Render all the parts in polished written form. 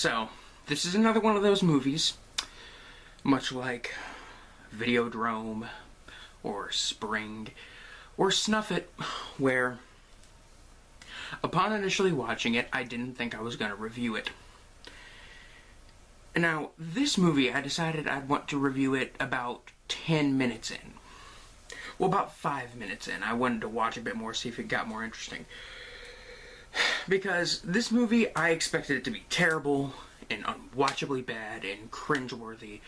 So, this is another one of those movies, much like Videodrome, or Spring, or Snuff It, where, upon initially watching it, I didn't think I was going to review it. Now, this movie, I decided I'd want to review it about 10 minutes in. Well, about 5 minutes in. I wanted to watch a bit more, see if it got more interesting. Because this movie, I expected it to be terrible, and unwatchably bad, and cringeworthy.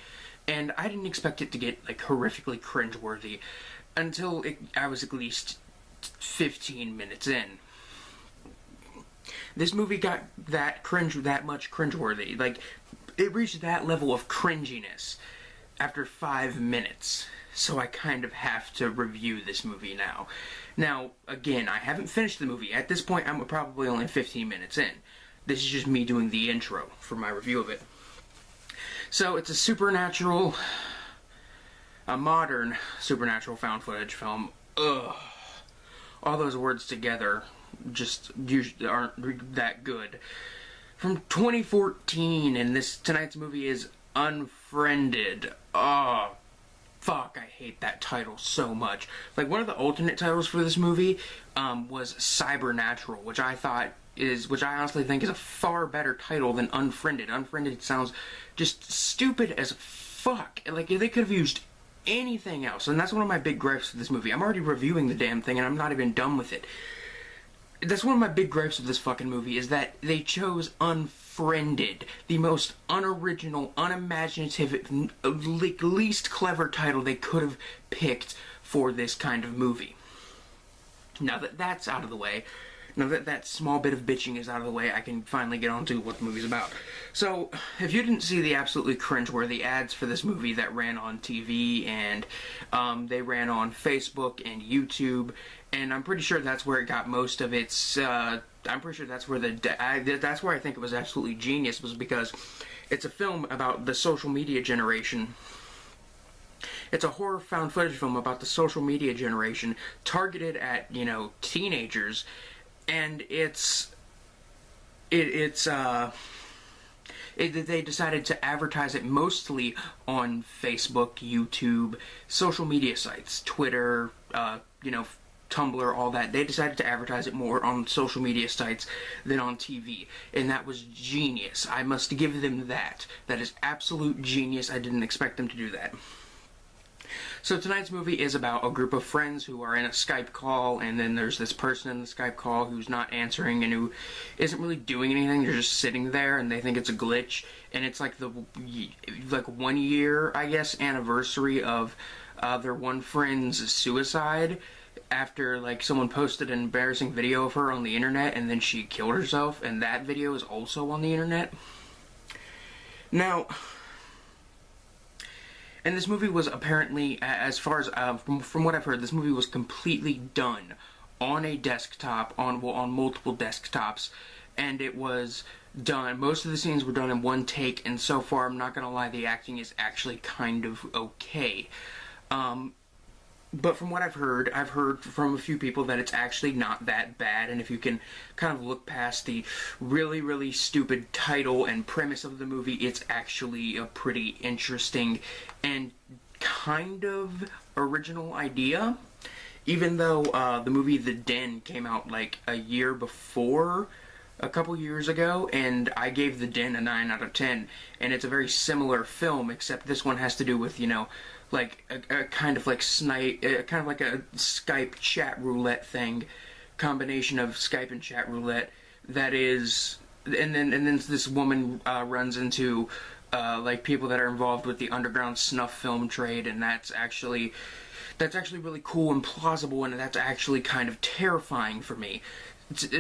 And I didn't expect it to get, like, horrifically cringeworthy until I was at least 15 minutes in. This movie got that much cringeworthy. Like, it reached that level of cringiness after 5 minutes. So I kind of have to review this movie now. Now, again, I haven't finished the movie. At this point, I'm probably only 15 minutes in. This is just me doing the intro for my review of it. So, it's a modern supernatural found footage film. Ugh. All those words together just usually aren't that good. From 2014, and tonight's movie is Unfriended. Oh, fuck, I hate that title so much. Like, one of the alternate titles for this movie was Cybernatural, which I honestly think is a far better title than Unfriended. Unfriended sounds just stupid as fuck. Like, they could have used anything else, and that's one of my big gripes with this movie. I'm already reviewing the damn thing, and I'm not even done with it. That's one of my big gripes with this fucking movie, is that they chose Unfriended, the most unoriginal, unimaginative, least clever title they could have picked for this kind of movie. Now that that's out of the way, now that that small bit of bitching is out of the way, I can finally get on to what the movie's about. So, if you didn't see the absolutely cringeworthy ads for this movie that ran on TV, and they ran on Facebook and YouTube, and I'm pretty sure that's where it got most of its, I'm pretty sure that's where that's where I think it was absolutely genius, was because it's a film about the social media generation. It's a horror found footage film about the social media generation, targeted at, teenagers, and they decided to advertise it mostly on Facebook, YouTube, social media sites, Twitter, Tumblr, all that. They decided to advertise it more on social media sites than on TV, and that was genius. I must give them that. That is absolute genius. I didn't expect them to do that. So tonight's movie is about a group of friends who are in a Skype call, and then there's this person in the Skype call who's not answering and who isn't really doing anything. They're just sitting there, and they think it's a glitch, and it's like the 1 year, I guess, anniversary of their one friend's suicide, after someone posted an embarrassing video of her on the internet, and then she killed herself, and that video is also on the internet. Now, and this movie was apparently, as far as, from what I've heard, this movie was completely done on a desktop, on multiple desktops, and it was done, most of the scenes were done in one take, and so far, I'm not gonna lie, the acting is actually kind of okay. But from what I've heard from a few people that it's actually not that bad, and if you can kind of look past the really, really stupid title and premise of the movie, it's actually a pretty interesting and kind of original idea. Even though the movie The Den came out like a year before, a couple years ago, and I gave The Den a 9 out of 10, and it's a very similar film, except this one has to do with, like a kind of like a Skype chat roulette thing, combination of Skype and chat roulette. That is, and then this woman runs into like people that are involved with the underground snuff film trade, and that's actually really cool and plausible, and that's actually kind of terrifying for me.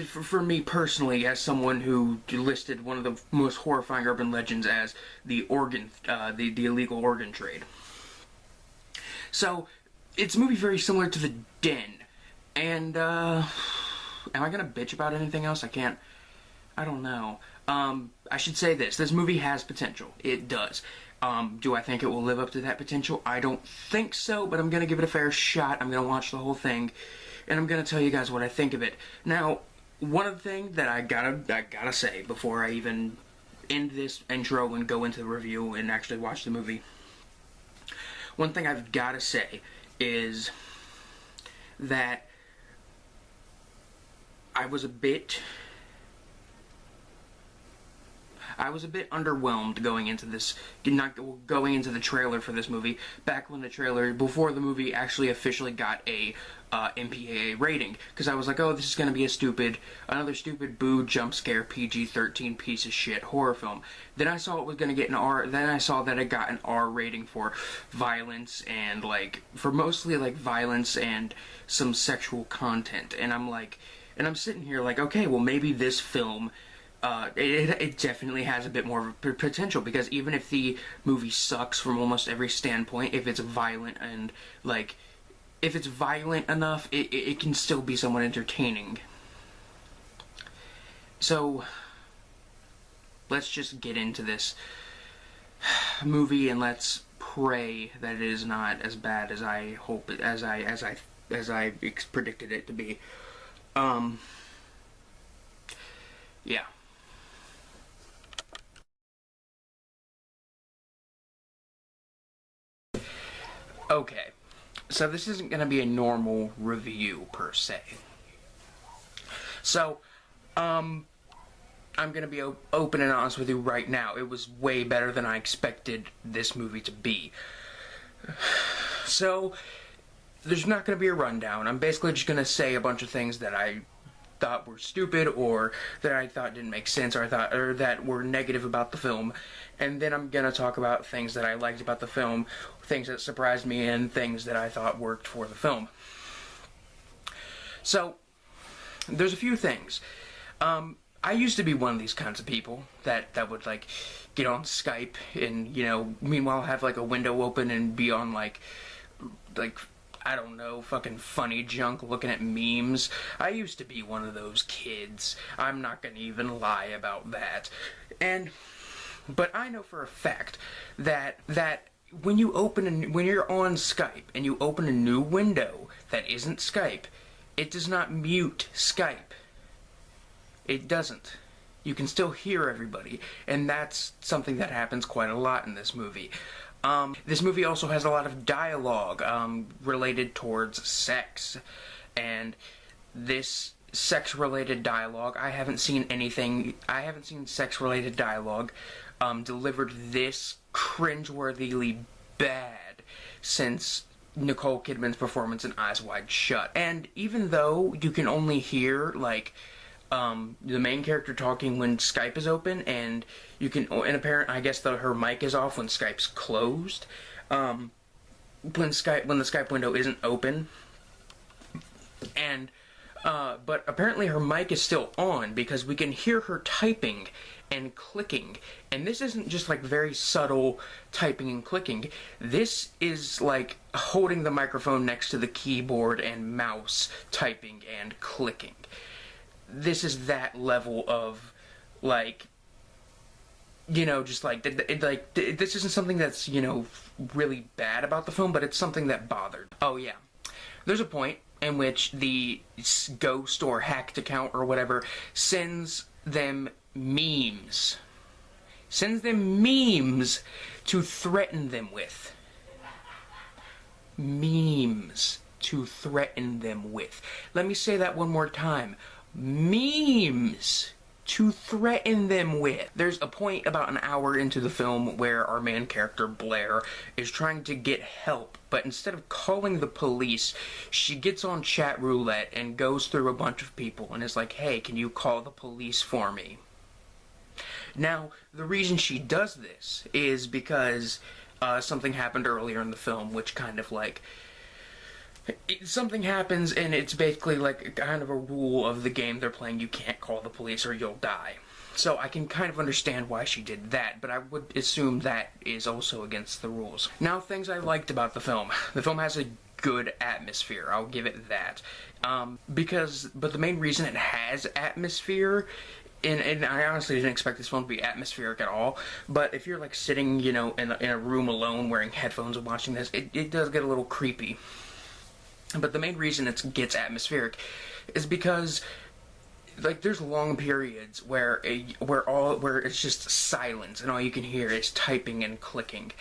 For me personally, as someone who listed one of the most horrifying urban legends as the illegal organ trade. So, it's a movie very similar to The Den, and, am I gonna bitch about anything else? I don't know. I should say this movie has potential. It does. Do I think it will live up to that potential? I don't think so, but I'm gonna give it a fair shot. I'm gonna watch the whole thing, and I'm gonna tell you guys what I think of it. Now, one of the things that I gotta say before I even end this intro and go into the review and actually watch the movie, one thing I've got to say is that I was a bit underwhelmed going into this, not going into the trailer for this movie, before the movie actually officially got a MPAA rating, because I was like, oh, this is going to be another stupid boo jump scare PG-13 piece of shit horror film. Then I saw it was going to get an R, then I saw that it got an R rating for violence and, mostly violence and some sexual content, and I'm sitting here like, okay, well, maybe this film, it definitely has a bit more potential, because even if the movie sucks from almost every standpoint, if it's violent and, if it's violent enough, it can still be somewhat entertaining. So, let's just get into this movie, and let's pray that it is not as bad as I hope it, as I predicted it to be. Yeah. Okay, so this isn't going to be a normal review, per se. So, I'm going to be open and honest with you right now. It was way better than I expected this movie to be. So, there's not going to be a rundown. I'm basically just going to say a bunch of things that I thought were stupid, or that I thought didn't make sense, or that were negative about the film. And then I'm gonna talk about things that I liked about the film, things that surprised me, and things that I thought worked for the film. So, there's a few things. I used to be one of these kinds of people that would, get on Skype and, meanwhile have, a window open and be on, I don't know, fucking funny junk looking at memes. I used to be one of those kids. I'm not gonna even lie about that. But I know for a fact that when you're on Skype and you open a new window that isn't Skype, it does not mute Skype. It doesn't. You can still hear everybody, and that's something that happens quite a lot in this movie. This movie also has a lot of dialogue related towards sex, and this sex-related dialogue, I haven't seen sex-related dialogue delivered this cringeworthily bad since Nicole Kidman's performance in Eyes Wide Shut. And even though you can only hear, the main character talking when Skype is open, and I guess her mic is off when Skype's closed, when the Skype window isn't open, and but apparently her mic is still on, because we can hear her typing and clicking, and this isn't just very subtle typing and clicking. This is holding the microphone next to the keyboard and mouse, typing and clicking. This is that level of, this isn't something that's, really bad about the film, but it's something that bothered. Oh, yeah. There's a point in which the ghost or hacked account or whatever sends them memes. Sends them memes to threaten them with. Memes to threaten them with. Let me say that one more time. Memes to threaten them with. There's a point about an hour into the film where our main character, Blair, is trying to get help, but instead of calling the police, she gets on chat roulette and goes through a bunch of people and is like, hey, can you call the police for me? Now, the reason she does this is because something happened earlier in the film, which kind of something happens, and it's basically kind of a rule of the game they're playing. You can't call the police or you'll die. So I can kind of understand why she did that, but I would assume that is also against the rules. Now, things I liked about the film. The film has a good atmosphere, I'll give it that. But the main reason it has atmosphere, and I honestly didn't expect this film to be atmospheric at all, but if you're sitting, in a room alone wearing headphones and watching this, it does get a little creepy. But the main reason it gets atmospheric is because like there's long periods where it's just silence and all you can hear is typing and clicking,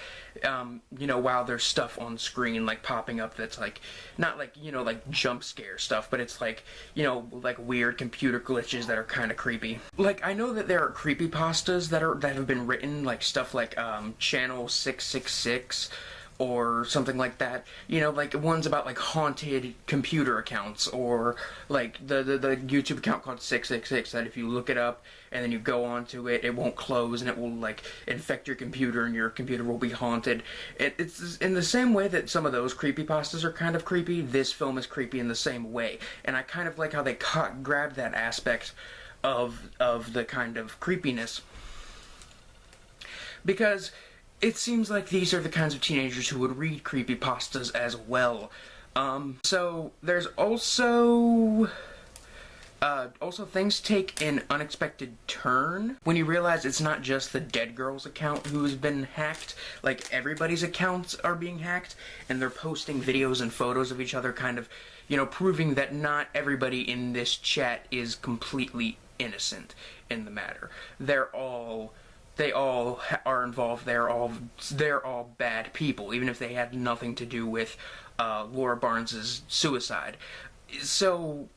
while there's stuff on screen like popping up that's like not like like jump scare stuff, but it's like like weird computer glitches that are kind of creepy. Like I know that there are creepypastas that have been written, like stuff like Channel 666 or something like that, like ones about like haunted computer accounts, or like the YouTube account called 666 that if you look it up and then you go onto it, it won't close and it will like infect your computer and your computer will be haunted. It's in the same way that some of those creepypastas are kind of creepy, this film is creepy in the same way, and I kind of like how they grabbed that aspect of the kind of creepiness, because it seems like these are the kinds of teenagers who would read creepypastas as well. So there's also things take an unexpected turn when you realize it's not just the dead girl's account who's been hacked. Like everybody's accounts are being hacked, and they're posting videos and photos of each other, kind of, proving that not everybody in this chat is completely innocent in the matter. They all are involved. They're all bad people, even if they had nothing to do with Laura Barnes's suicide. So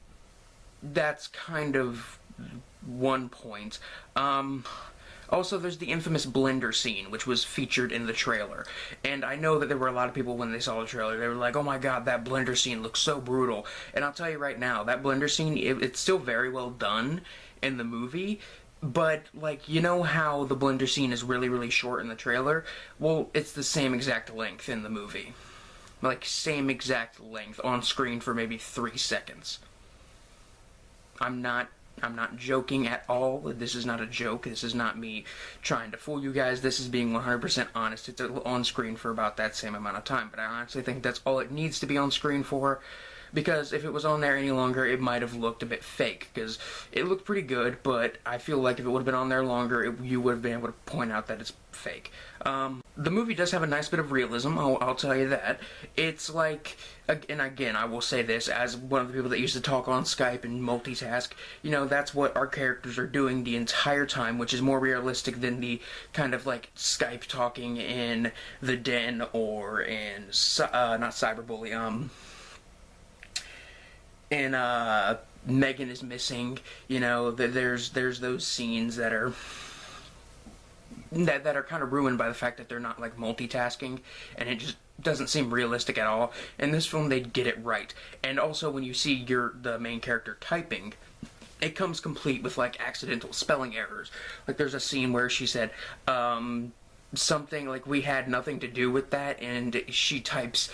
that's kind of one point. Also, there's the infamous blender scene, which was featured in the trailer. And I know that there were a lot of people when they saw the trailer, they were like, oh my god, that blender scene looks so brutal. And I'll tell you right now, that blender scene, it's still very well done in the movie. But, like, how the blender scene is really, really short in the trailer? Well, it's the same exact length in the movie. Like, same exact length on screen for maybe 3 seconds. I'm not joking at all. This is not a joke. This is not me trying to fool you guys. This is being 100% honest. It's on screen for about that same amount of time. But I honestly think that's all it needs to be on screen for. Because if it was on there any longer, it might have looked a bit fake. Because it looked pretty good, but I feel like if it would have been on there longer, you would have been able to point out that it's fake. The movie does have a nice bit of realism, I'll tell you that. It's like, and again, I will say this, as one of the people that used to talk on Skype and multitask, that's what our characters are doing the entire time, which is more realistic than the kind of like Skype talking in The Den or in, not Cyberbully, and Megan is Missing. There's those scenes that are kind of ruined by the fact that they're not like multitasking, and it just doesn't seem realistic at all. In this film, they get it right. And also, when you see the main character typing, it comes complete with like accidental spelling errors. Like there's a scene where she said something like, we had nothing to do with that, and she types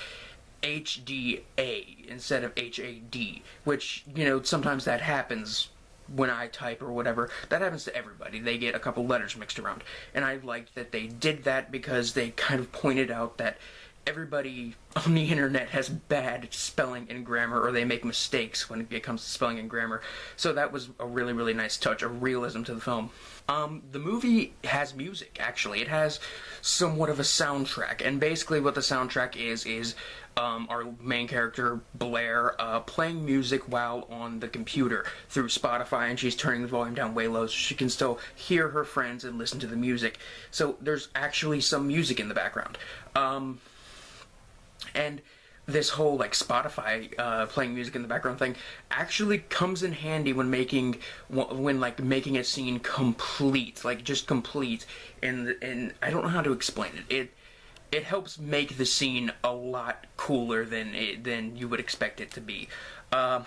HDA instead of HAD, which, sometimes that happens when I type or whatever. That happens to everybody. They get a couple letters mixed around. And I liked that they did that because they kind of pointed out that everybody on the internet has bad spelling and grammar, or they make mistakes when it comes to spelling and grammar. So that was a really, really nice touch of realism to the film. The movie has music, actually. It has somewhat of a soundtrack, and basically what the soundtrack is our main character, Blair, playing music while on the computer through Spotify, and she's turning the volume down way low so she can still hear her friends and listen to the music. So there's actually some music in the background. And this whole like Spotify playing music in the background thing actually comes in handy when making a scene complete, like just complete, and I don't know how to explain it. It helps make the scene a lot cooler than you would expect it to be. The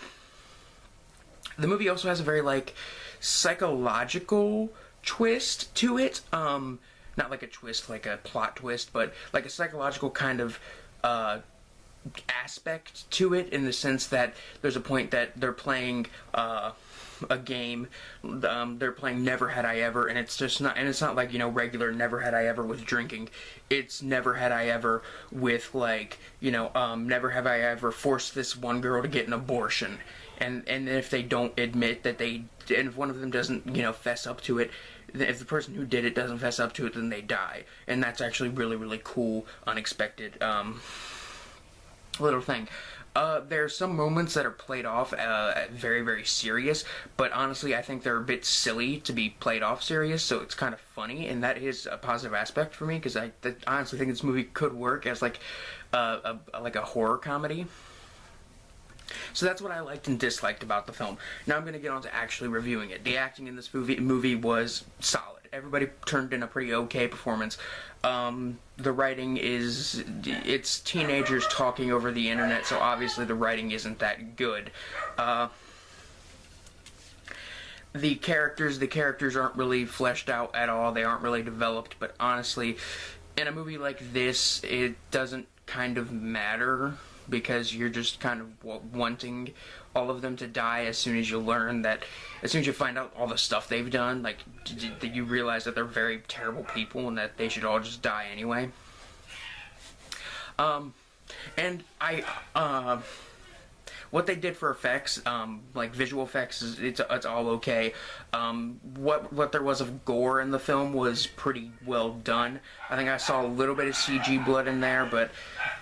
movie also has a very like psychological twist to it. Not like a twist, like a plot twist, but like a psychological kind of aspect to it, in the sense that there's a point that they're playing a game. They're playing Never Had I Ever, and it's not like, regular Never Had I Ever with drinking. It's Never Had I Ever with like, never have I ever forced this one girl to get an abortion. And if they don't admit that and if one of them doesn't, fess up to it, if the person who did it doesn't fess up to it, then they die. And that's actually really, really cool, unexpected, little thing. There's some moments that are played off very, very serious, but honestly, I think they're a bit silly to be played off serious, so it's kind of funny, and that is a positive aspect for me, because I honestly think this movie could work as, like, a horror comedy. So that's what I liked and disliked about the film. Now I'm going to get on to actually reviewing it. The acting in this movie was solid. Everybody turned in a pretty okay performance. The writing it's teenagers talking over the internet, so obviously the writing isn't that good. The characters aren't really fleshed out at all. They aren't really developed, but honestly, in a movie like this, it doesn't kind of matter, because you're just kind of wanting all of them to die as soon as you find out all the stuff they've done, like, you realize that they're very terrible people and that they should all just die anyway. And what they did for effects, like visual effects, it's all okay. What there was of gore in the film was pretty well done. I think I saw a little bit of CG blood in there, but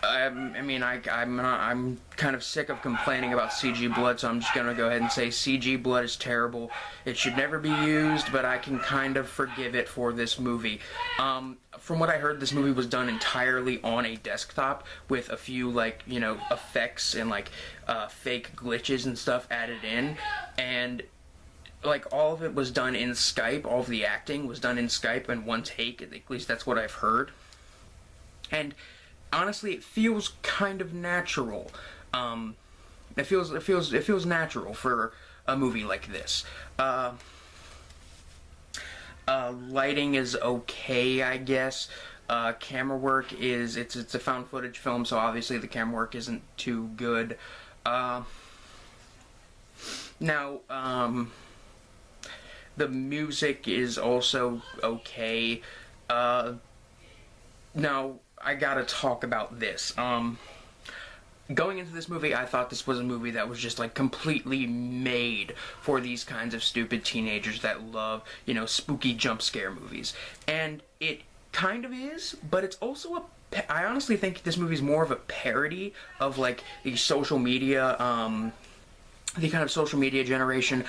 I mean, I'm kind of sick of complaining about CG blood, so I'm just gonna go ahead and say CG blood is terrible. It should never be used, but I can kind of forgive it for this movie. From what I heard, this movie was done entirely on a desktop with a few, like, you know, effects and, like, fake glitches and stuff added in, and, like, all of it was done in Skype. All of the acting was done in Skype in one take. At least that's what I've heard. And honestly, it feels kind of natural. It feels natural for a movie like this. Lighting is okay, I guess. Camera work it's a found footage film, so obviously the camera work isn't too good. Now, the music is also okay. Now, I gotta talk about this. Going into this movie, I thought this was a movie that was just, like, completely made for these kinds of stupid teenagers that love, you know, spooky jump scare movies. And it kind of is, but it's also I honestly think this movie is more of a parody of, like, the social media, the kind of social media generation,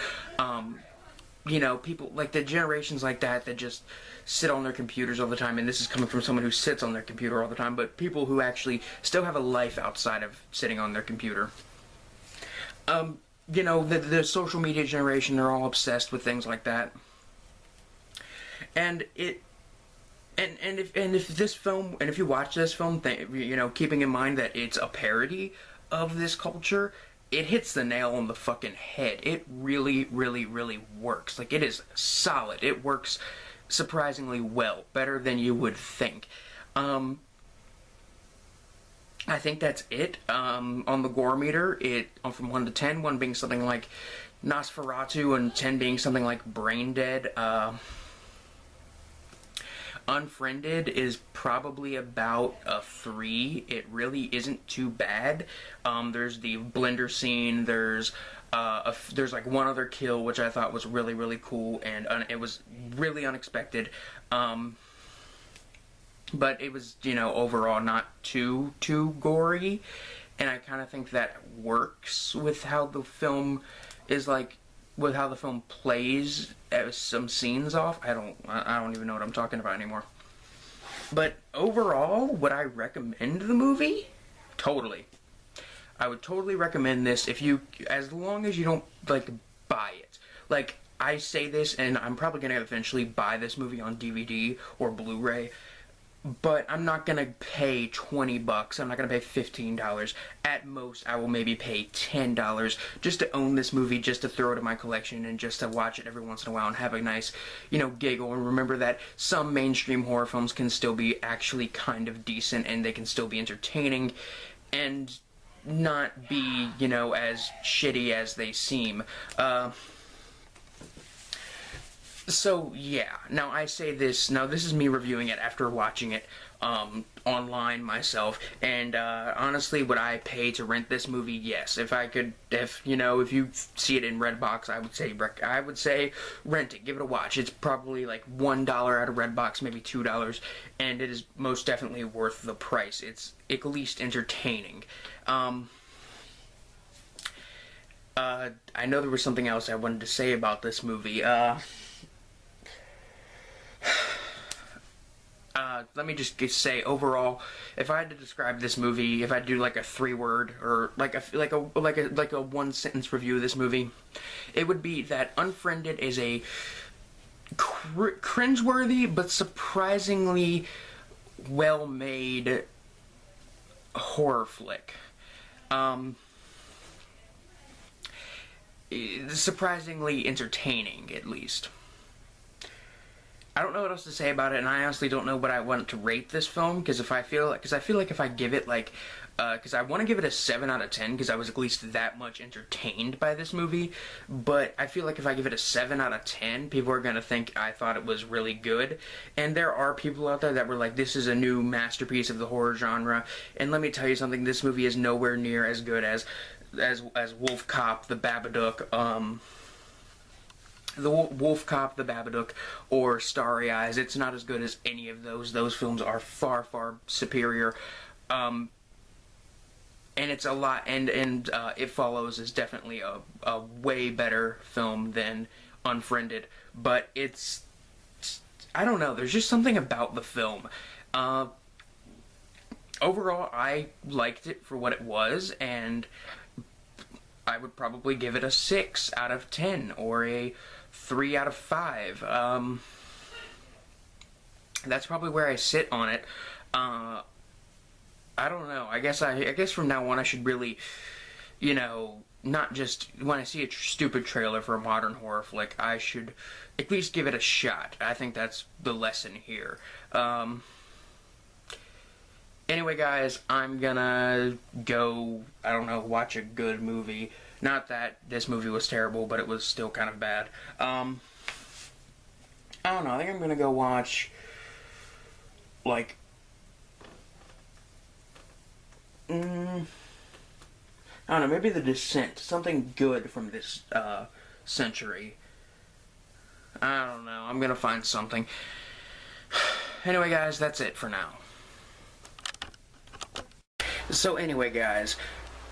you know, people, like, the generations like that just sit on their computers all the time, and this is coming from someone who sits on their computer all the time, but people who actually still have a life outside of sitting on their computer. You know, the social media generation, they're all obsessed with things like that. And if this film, and if you watch this film, you know, keeping in mind that it's a parody of this culture, it hits the nail on the fucking head. It really, really, really works. Like, it is solid. It works surprisingly well. Better than you would think. I think that's it. On the gore meter, from 1 to 10, 1 being something like Nosferatu and 10 being something like Brain Dead. Unfriended is probably about a 3. It really isn't too bad. There's the blender scene. There's like one other kill, which I thought was really, really cool, and it was really unexpected. But it was, you know, overall not too gory, and I kind of think that works with how the film is, like, with how the film plays some scenes off. I don't even know what I'm talking about anymore. But overall, would I recommend the movie? Totally. I would totally recommend this as long as you don't, like, buy it. Like, I say this, and I'm probably gonna eventually buy this movie on DVD or Blu-ray, but I'm not gonna pay $20. I'm not gonna pay $15. At most, I will maybe pay $10 just to own this movie, just to throw it in my collection, and just to watch it every once in a while and have a nice, you know, giggle, and remember that some mainstream horror films can still be actually kind of decent, and they can still be entertaining, and not be, you know, as shitty as they seem. So, yeah. Now, I say this, this is me reviewing it after watching it online myself, and honestly, would I pay to rent this movie? Yes. If you see it in Redbox, I would say rent it, give it a watch. It's probably like $1 out of Redbox, maybe $2, and it is most definitely worth the price. It's at least entertaining. I know there was something else I wanted to say about this movie. Let me just say overall, if I had to describe this movie, if I had to do like a 3-word or like a 1-sentence review of this movie, it would be that Unfriended is a cringeworthy but surprisingly well-made horror flick. Surprisingly entertaining, at least. I don't know what else to say about it, and I honestly don't know what I want to rate this film, because I feel like if I give it like, because I want to give it a 7 out of 10, because I was at least that much entertained by this movie, but I feel like if I give it a 7 out of 10, people are going to think I thought it was really good, and there are people out there that were like, this is a new masterpiece of the horror genre, and let me tell you something, this movie is nowhere near as good as Wolf Cop, The Babadook, The Babadook, or Starry Eyes. It's not as good as any of those. Those films are far, far superior. And it's a lot, and It Follows is definitely a way better film than Unfriended. But it's, I don't know, there's just something about the film. Overall, I liked it for what it was, and I would probably give it a 6 out of 10, or a 3 out of 5. That's probably where I sit on it. I don't know. I guess from now on I should really, you know, not just when I see a stupid trailer for a modern horror flick, I should at least give it a shot. I think that's the lesson here. Anyway, guys, I'm gonna go, I don't know, watch a good movie. Not that this movie was terrible, but it was still kind of bad. I don't know, I think I'm gonna go watch, like, I don't know, maybe The Descent. Something good from this, century. I don't know, I'm gonna find something. Anyway, guys, that's it for now. So anyway, guys,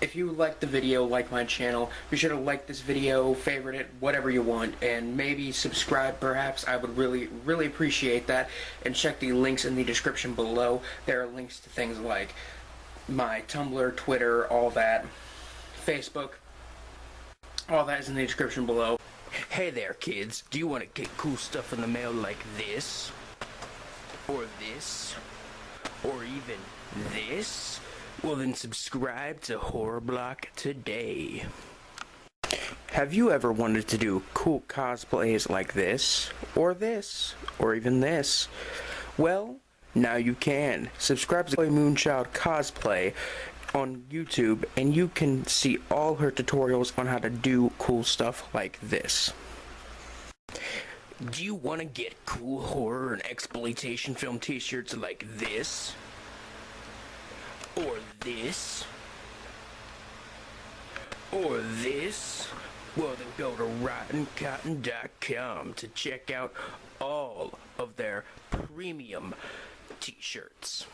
if you liked the video, like my channel, be sure to like this video, favorite it, whatever you want, and maybe subscribe perhaps. I would really, really appreciate that. And check the links in the description below. There are links to things like my Tumblr, Twitter, all that, Facebook. All that is in the description below. Hey there, kids. Do you want to get cool stuff in the mail like this? Or this? Or even this? Well, then subscribe to Horror Block today. Have you ever wanted to do cool cosplays like this? Or even this? Well, now you can. Subscribe to Moonchild Cosplay on YouTube, and you can see all her tutorials on how to do cool stuff like this. Do you want to get cool horror and exploitation film t-shirts like this? Or this? Or this? Well, then go to RottenCotton.com to check out all of their premium t-shirts.